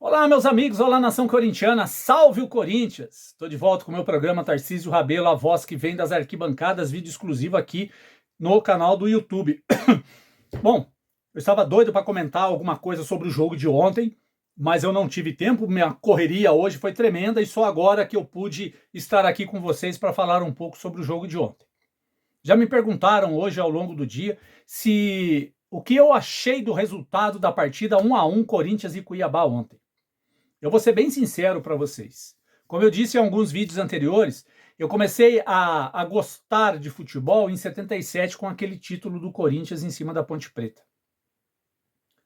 Olá, meus amigos, olá, nação corintiana, salve o Corinthians! Estou de volta com o meu programa Tarcísio Rabelo, a voz que vem das arquibancadas, vídeo exclusivo aqui no canal do YouTube. Bom, eu estava doido para comentar alguma coisa sobre o jogo de ontem, mas eu não tive tempo, minha correria hoje foi tremenda e só agora que eu pude estar aqui com vocês para falar um pouco sobre o jogo de ontem. Já me perguntaram hoje ao longo do dia se o que eu achei do resultado da partida 1-1 Corinthians e Cuiabá ontem. Eu vou ser bem sincero para vocês. Como eu disse em alguns vídeos anteriores, eu comecei a gostar de futebol em 77 com aquele título do Corinthians em cima da Ponte Preta.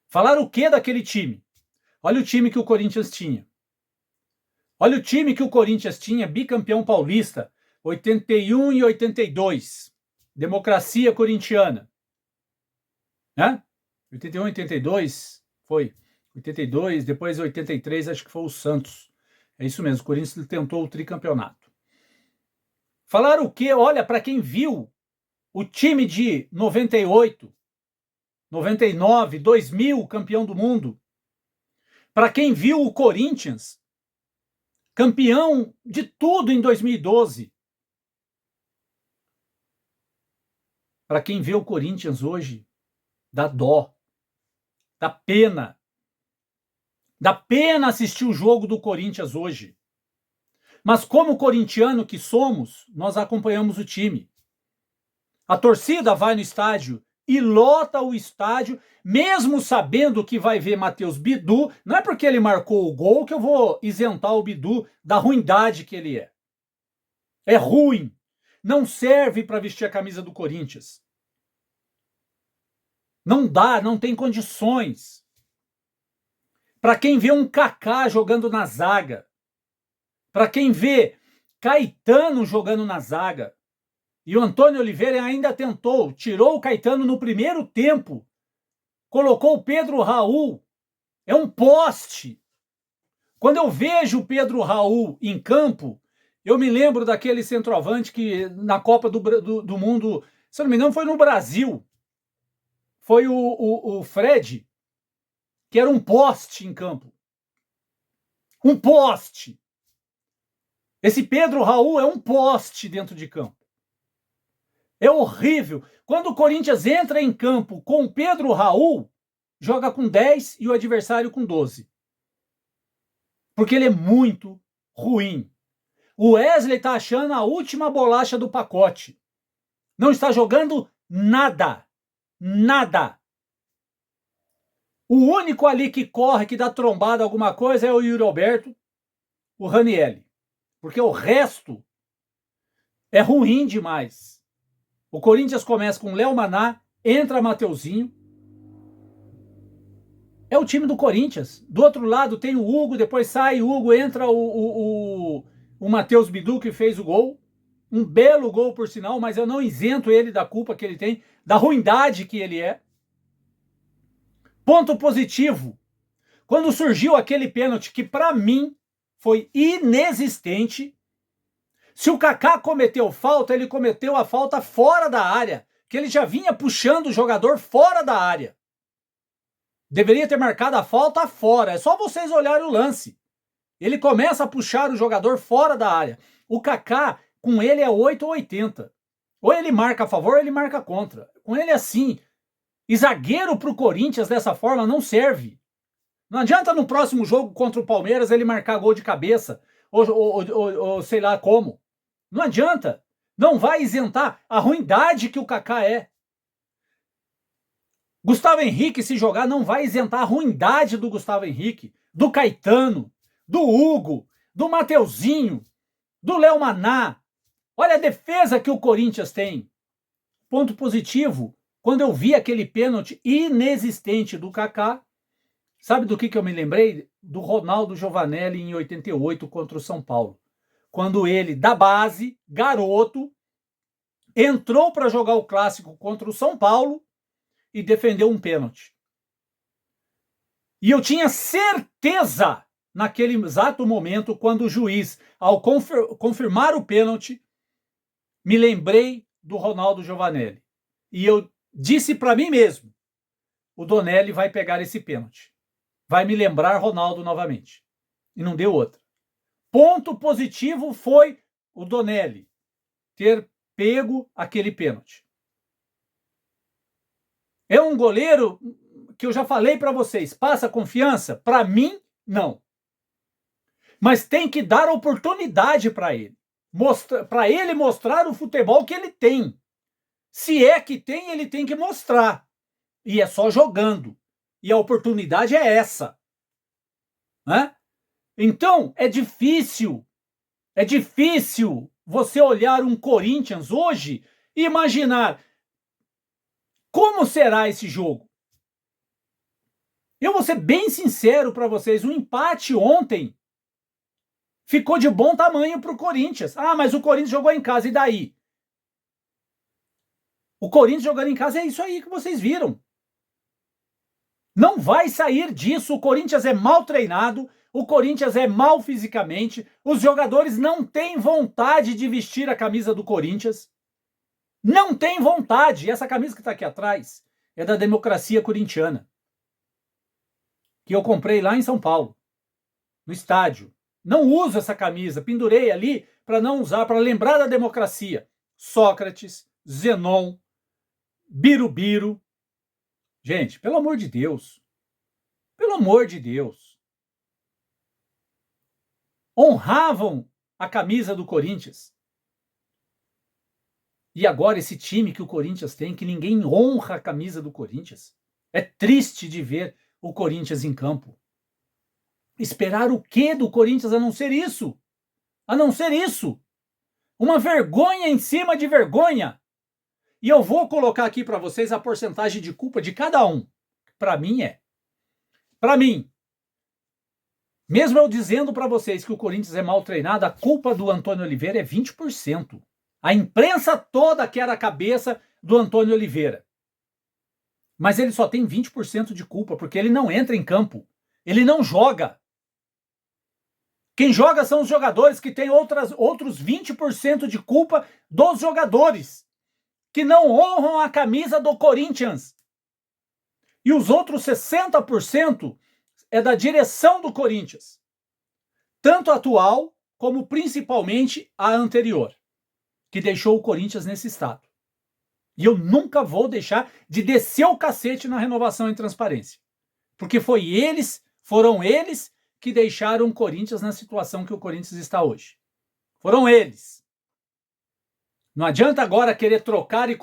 Falar o que daquele time? Olha o time que o Corinthians tinha. Olha o time que o Corinthians tinha, bicampeão paulista, 81 e 82. Democracia corintiana. Né? 81 e 82 foi. 82, depois 83, acho que foi o Santos. É isso mesmo, o Corinthians tentou o tricampeonato. Falaram o quê? Olha, para quem viu o time de 98, 99, 2000, campeão do mundo, para quem viu o Corinthians, campeão de tudo em 2012, para quem vê o Corinthians hoje, dá dó, dá pena. Dá pena assistir o jogo do Corinthians hoje. Mas como corintiano que somos, nós acompanhamos o time. A torcida vai no estádio e lota o estádio, mesmo sabendo que vai ver Matheus Bidu. Não é porque ele marcou o gol que eu vou isentar o Bidu da ruindade que ele é. É ruim. Não serve para vestir a camisa do Corinthians. Não dá, não tem condições. Para quem vê um Kaká jogando na zaga, para quem vê Caetano jogando na zaga, e o Antônio Oliveira ainda tentou, tirou o Caetano no primeiro tempo, colocou o Pedro Raul, é um poste. Quando eu vejo o Pedro Raul em campo, eu me lembro daquele centroavante que na Copa do Mundo, se não me engano, foi no Brasil, foi o Fred, que era um poste em campo. Um poste. Esse Pedro Raul é um poste dentro de campo. É horrível. Quando o Corinthians entra em campo com o Pedro Raul, joga com 10 e o adversário com 12. Porque ele é muito ruim. O Wesley está achando a última bolacha do pacote. Não está jogando nada. Nada. O único ali que corre, que dá trombada alguma coisa é o Yuri Alberto, o Ranieri. Porque o resto é ruim demais. O Corinthians começa com Léo Maná, entra Mateuzinho. É o time do Corinthians. Do outro lado tem o Hugo, depois sai o Hugo, entra o Matheus Bidu, que fez o gol. Um belo gol, por sinal, mas eu não isento ele da culpa que ele tem, da ruindade que ele é. Ponto positivo. Quando surgiu aquele pênalti que, para mim, foi inexistente. Se o Kaká cometeu falta, ele cometeu a falta fora da área, que ele já vinha puxando o jogador fora da área. Deveria ter marcado a falta fora. É só vocês olharem o lance. Ele começa a puxar o jogador fora da área. O Kaká, com ele é 8 ou 80. Ou ele marca a favor ou ele marca contra. Com ele é assim. E zagueiro pro Corinthians dessa forma não serve. Não adianta no próximo jogo contra o Palmeiras ele marcar gol de cabeça. Ou sei lá como. Não adianta. Não vai isentar a ruindade que o Kaká é. Gustavo Henrique, se jogar, não vai isentar a ruindade do Gustavo Henrique, do Caetano, do Hugo, do Mateuzinho, do Léo Maná. Olha a defesa que o Corinthians tem. Ponto positivo, quando eu vi aquele pênalti inexistente do Kaká, sabe do que eu me lembrei? Do Ronaldo Giovanelli em 88 contra o São Paulo. Quando ele, da base, garoto, entrou para jogar o clássico contra o São Paulo e defendeu um pênalti. E eu tinha certeza, naquele exato momento, quando o juiz, ao confirmar o pênalti, me lembrei do Ronaldo Giovanelli. E eu disse para mim mesmo, o Donelli vai pegar esse pênalti. vai me lembrar Ronaldo novamente. E não deu outra. Ponto positivo foi o Donelli ter pego aquele pênalti. É um goleiro que eu já falei para vocês, passa confiança? Para mim, não. Mas tem que dar oportunidade para ele. Para ele mostrar o futebol que ele tem. Se é que tem, ele tem que mostrar. E é só jogando. E a oportunidade é essa. Né? Então, é difícil você olhar um Corinthians hoje e imaginar como será esse jogo. Eu vou ser bem sincero para vocês, o empate ontem ficou de bom tamanho para o Corinthians. Ah, mas o Corinthians jogou em casa, e daí? O Corinthians jogando em casa é isso aí que vocês viram. Não vai sair disso, o Corinthians é mal treinado, o Corinthians é mal fisicamente, os jogadores não têm vontade de vestir a camisa do Corinthians. Não tem vontade. E essa camisa que está aqui atrás é da Democracia Corintiana, que eu comprei lá em São Paulo, no estádio. Não uso essa camisa, pendurei ali para não usar, para lembrar da democracia. Sócrates, Zenon, Birubiru. Gente, pelo amor de Deus. Pelo amor de Deus. Honravam a camisa do Corinthians. E agora esse time que o Corinthians tem, que ninguém honra a camisa do Corinthians. É triste de ver o Corinthians em campo. Esperar o quê do Corinthians a não ser isso? A não ser isso. Uma vergonha em cima de vergonha. E eu vou colocar aqui para vocês a porcentagem de culpa de cada um. Para mim é. Para mim. Mesmo eu dizendo para vocês que o Corinthians é mal treinado, a culpa do Antônio Oliveira é 20%. A imprensa toda quer a cabeça do Antônio Oliveira. Mas ele só tem 20% de culpa, porque ele não entra em campo. Ele não joga. Quem joga são os jogadores, que têm outros 20% de culpa dos jogadores, que não honram a camisa do Corinthians. E os outros 60% é da direção do Corinthians, tanto a atual como principalmente a anterior, que deixou o Corinthians nesse estado. E eu nunca vou deixar de descer o cacete na renovação e transparência, porque foram eles que deixaram o Corinthians na situação que o Corinthians está hoje. Foram eles. Não adianta agora querer trocar e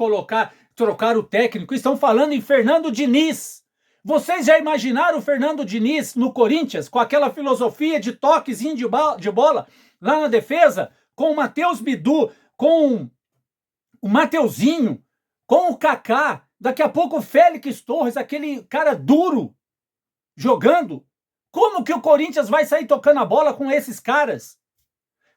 trocar o técnico. Estão falando em Fernando Diniz. Vocês já imaginaram o Fernando Diniz no Corinthians, com aquela filosofia de toquezinho de bola lá na defesa, com o Matheus Bidu, com o Mateuzinho, com o Kaká, daqui a pouco o Félix Torres, aquele cara duro, jogando? Como que o Corinthians vai sair tocando a bola com esses caras?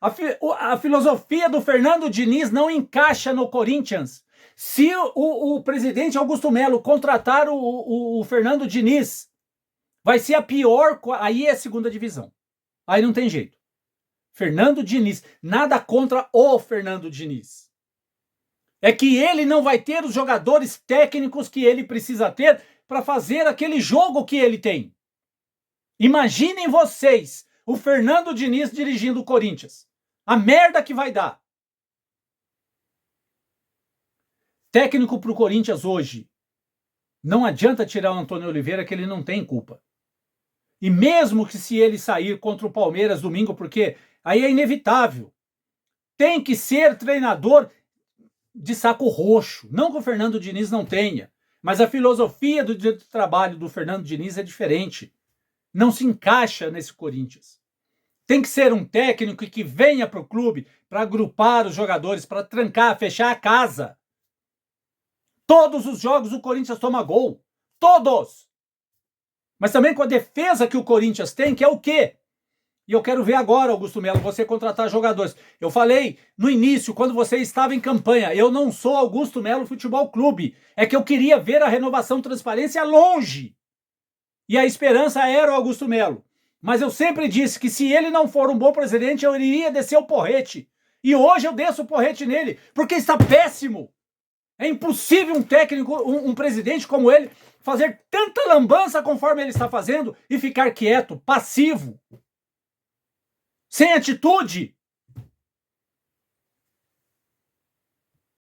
A filosofia do Fernando Diniz não encaixa no Corinthians. Se o presidente Augusto Melo contratar o Fernando Diniz, vai ser a pior. Aí é a segunda divisão. Aí não tem jeito. Fernando Diniz, nada contra o Fernando Diniz. É que ele não vai ter os jogadores técnicos que ele precisa ter para fazer aquele jogo que ele tem. Imaginem vocês o Fernando Diniz dirigindo o Corinthians. A merda que vai dar. Técnico para o Corinthians hoje. Não adianta tirar o Antônio Oliveira, que ele não tem culpa. E mesmo que se ele sair contra o Palmeiras domingo, porque aí é inevitável. Tem que ser treinador de saco roxo. Não que o Fernando Diniz não tenha. Mas a filosofia do trabalho do Fernando Diniz é diferente. Não se encaixa nesse Corinthians. Tem que ser um técnico que venha para o clube para agrupar os jogadores, para trancar, fechar a casa. Todos os jogos o Corinthians toma gol. Todos! Mas também com a defesa que o Corinthians tem, que é o quê? E eu quero ver agora, Augusto Melo, você contratar jogadores. Eu falei no início, quando você estava em campanha, eu não sou Augusto Melo Futebol Clube. É que eu queria ver a renovação transparência longe. E a esperança era o Augusto Melo. Mas eu sempre disse que se ele não for um bom presidente, eu iria descer o porrete. E hoje eu desço o porrete nele, porque está péssimo. É impossível um técnico, um presidente como ele, fazer tanta lambança conforme ele está fazendo e ficar quieto, passivo, sem atitude?